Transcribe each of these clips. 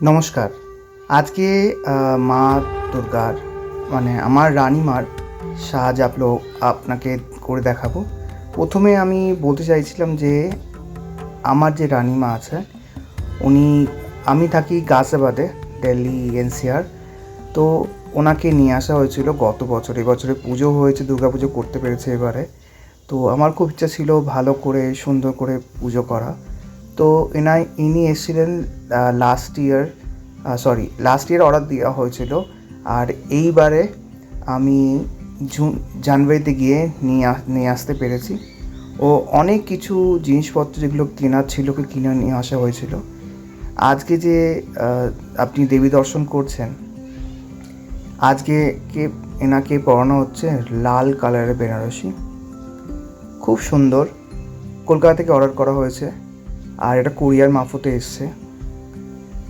নমস্কার। আজকে মা দুর্গার আমার রানীমার সাজ আপনাকে করে দেখাবো। প্রথমে আমি বলতে চাইছিলাম যে আমার যে রানীমা আছে উনি আমি থাকি গাজিয়াবাদে, দিল্লি এনসিআর। তো ওনাকে নিয়ে আসা হয়েছিল গত বছর। এবছরে পুজো হয়েছে, দুর্গাপুজো করতে পেরেছে এবারে। তো আমার খুব ইচ্ছা ছিল ভালো করে সুন্দর করে পুজো করা। তো ইনি এসেছিলেন লাস্ট ইয়ার অর্ডার দেওয়া হয়েছিল। আর এইবারে আমি জানুয়ারিতে গিয়ে নিয়ে আসতে পেরেছি। ও অনেক কিছু জিনিসপত্র যেগুলো কেনার ছিল কিনে নিয়ে আসা হয়েছিল। আজকে যে আপনি দেবী দর্শন করছেন, আজকে এনাকে পরানো হচ্ছে লাল কালারের বেনারসি। খুব সুন্দর, কলকাতা থেকে অর্ডার করা হয়েছে আর এটা কুরিয়ার মারফতে এসছে।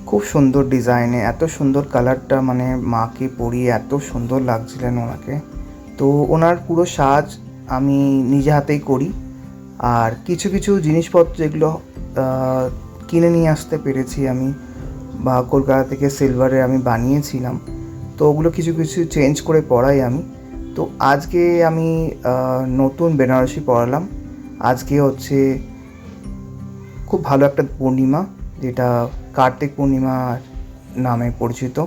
খুব সুন্দর ডিজাইনে, এত সুন্দর কালারটা, মাকে পরিয়ে এত সুন্দর লাগছিলেন ওনাকে। তো ওনার পুরো সাজ আমি নিজে হাতেই করি। আর কিছু কিছু জিনিসপত্র যেগুলো কিনে নিয়ে আসতে পেরেছি আমি, বা কলকাতা থেকে সিলভারে আমি বানিয়েছিলাম, তো ওগুলো কিছু কিছু চেঞ্জ করে পরাই আমি। তো আজকে আমি নতুন বেনারসি পরালাম। আজকে হচ্ছে খুব ভালো একটা পূর্ণিমা, যেটা কার্তিক পূর্ণিমা নামে পরিচিত।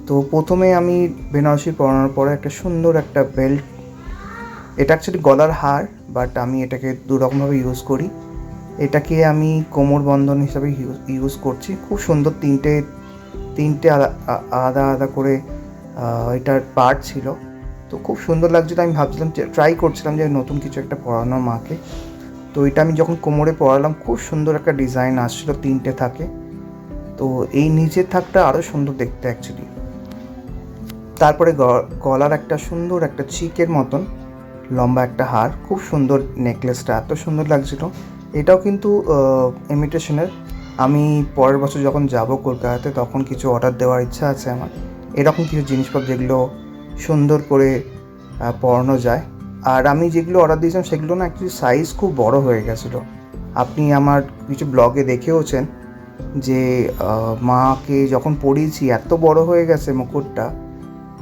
তো প্রথমে আমি বেনারসি পরানোর পরে একটা সুন্দর একটা বেল্ট, এটা অ্যাকচুয়ালি গলার হার, বাট আমি এটাকে দুরকমভাবে ইউজ করি। এটাকে আমি কোমর বন্ধন হিসাবে ইউজ করছি। খুব সুন্দর, তিনটে আলাদা আলাদা করে এটার পার্ট ছিল। তো খুব সুন্দর লাগছিল। আমি ভাবছিলাম, ট্রাই করছিলাম যে নতুন কিছু একটা পরানো মাকে। তো এটা আমি যখন কোমরে পরালাম, খুব সুন্দর একটা ডিজাইন আসছিল, তিনটে থাকে। তো এই নিচের থাকটা আরও সুন্দর দেখতে অ্যাকচুয়ালি। তারপরে গলার একটা সুন্দর একটা চিকের মতন লম্বা একটা হার, খুব সুন্দর নেকলেসটা, এত সুন্দর লাগছিল। এটাও কিন্তু ইমিটেশনের। আমি পরের বছর যখন যাব কলকাতাতে, তখন কিছু অর্ডার দেওয়ার ইচ্ছা আছে আমার, এরকম কিছু জিনিসপত্র যেগুলো সুন্দর করে পরানো যায়। আর আমি যেগুলো অর্ডার দিয়েছিলাম সেগুলো না অ্যাকচুয়ালি সাইজ খুব বড় হয়ে গেছিলো। আপনি আমার কিছু ব্লগে দেখেওছেন যে মাকে যখন পরিয়েছি এত বড় হয়ে গেছে মুকুটটা।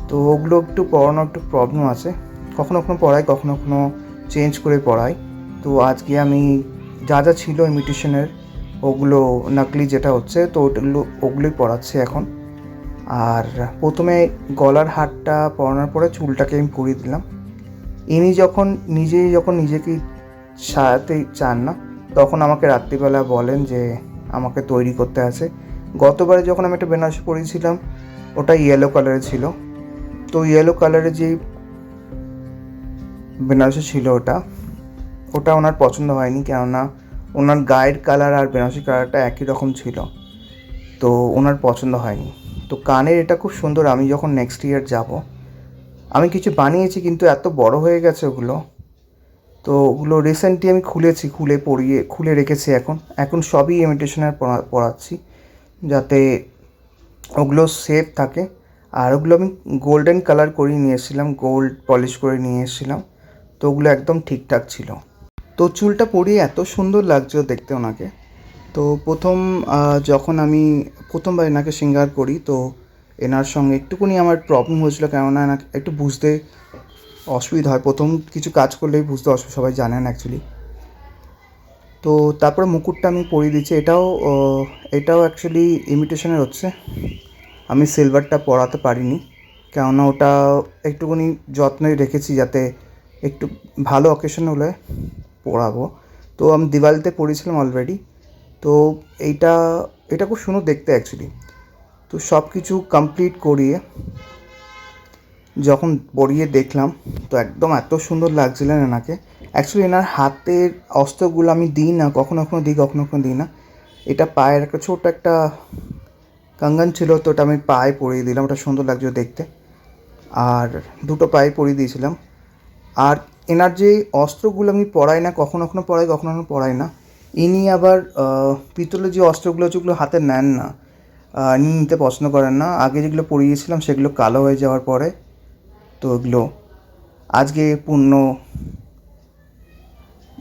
তো ওগুলো একটু পরানো একটু প্রবলেম আছে, কখনো কখনো পড়াই, কখনো কখনো চেঞ্জ করে পড়াই। তো আজকে আমি যা যা ছিল ইমিটেশনের, ওগুলো নকলি যেটা হচ্ছে, তো ওগুলোই পরাচ্ছি এখন। আর প্রথমে গলার হারটা পরানোর পরে চুলটাকে আমি পরিয়ে দিলাম। ইনি যখন নিজেকে সাজাতে চান না, তখন আমাকে রাত্রিবেলা বলেন যে আমাকে তৈরি করতে আছে। গতবারে যখন আমি একটা বেনারসি পরিয়েছিলাম, ওটা ইয়েলো কালারের ছিল। তো ইয়েলো কালারের যে বেনারসি ছিল ওটা ওনার পছন্দ হয়নি, কেননা ওনার গায়ের কালার আর বেনারসি কালারটা একই রকম ছিল। তো ওনার পছন্দ হয়নি। তো কানের এটা খুব সুন্দর। আমি যখন নেক্সট ইয়ার যাব, আমি কিছু বানিয়েছি কিন্তু এত বড় হয়ে গেছে ওগুলো। তো ওগুলো রিসেন্টলি আমি খুলে রেখেছি। এখন সবই ইমিটেশনের পরাচ্ছি, যাতে ওগুলো সেফ থাকে। আর ওগুলো আমি গোল্ডেন কালার করিয়ে নিয়ে এসেছিলাম, গোল্ড পলিশ করে নিয়ে এসেছিলাম। তো ওগুলো একদম ঠিকঠাক ছিল। তো চুলটা পরিয়ে এত সুন্দর লাগছিল দেখতে ওনাকে। তো যখন আমি প্রথমবার এনাকে শৃঙ্গার করি, তো এনার সঙ্গে একটুখানি আমার প্রবলেম হয়েছিল, কেননা এনাকে একটু বুঝতে অসুবিধা হয়। প্রথম কিছু কাজ করলেই বুঝতে অসুবিধা, সবাই জানেন অ্যাকচুয়ালি। তো তারপরে মুকুটটা আমি পরিয়ে দিচ্ছি। এটাও অ্যাকচুয়ালি ইমিটেশনের হচ্ছে। আমি সিলভারটা পরাতে পারিনি, কেননা ওটা একটুখানি যত্নে রেখেছি, যাতে একটু ভালো অকেশন হলে পরাবো। তো আমি দিওয়ালিতে পরিয়েছিলাম অলরেডি। তো এটা খুব সুন্দর দেখতে অ্যাকচুয়ালি। তো সব কিছু কমপ্লিট করিয়ে যখন পরিয়ে দেখলাম, তো একদম এত সুন্দর লাগছিলেন এনাকে। অ্যাকচুয়ালি এনার হাতের অস্ত্রগুলো আমি দিই না, কখনো কখনো দিই, কখনো কখনো দিই না। এটা পায়ের একটা ছোট একটা কঙ্গন ছিল, তো ওটা আমি পায়ে পরিয়ে দিলাম, ওটা সুন্দর লাগছিল দেখতে। আর দুটো পায়ে পরিয়ে দিয়েছিলাম। আর এনার যে অস্ত্রগুলো আমি পরাই না, কখনো কখনো পরাই, কখনো কখনো পরাই না। ইনি আবার পিতলের যে অস্ত্রগুলো আছে ওগুলো হাতে নেন না, ইনি নিতে পছন্দ করেন না। আগে যেগুলো পরিয়েছিলাম সেগুলো কালো হয়ে যাওয়ার পরে, তো ওগুলো আজকে পূর্ণ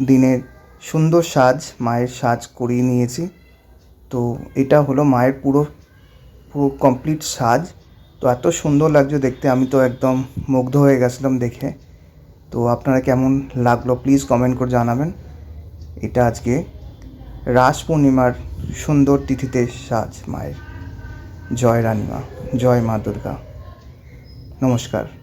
দিনের সুন্দর সাজ, মায়ের সাজ করিয়ে নিয়েছি। তো এটা হলো মায়ের পুরো পুরো কমপ্লিট সাজ। তো এত সুন্দর লাগছে দেখতে, আমি তো একদম মুগ্ধ হয়ে গেছিলাম দেখে। তো আপনারা কেমন লাগলো প্লিজ কমেন্ট করে জানাবেন। এটা আজকে রাস পূর্ণিমার সুন্দর তিথিতে সাজ মায়ের। জয় রানীমা, জয় মা দুর্গা। নমস্কার।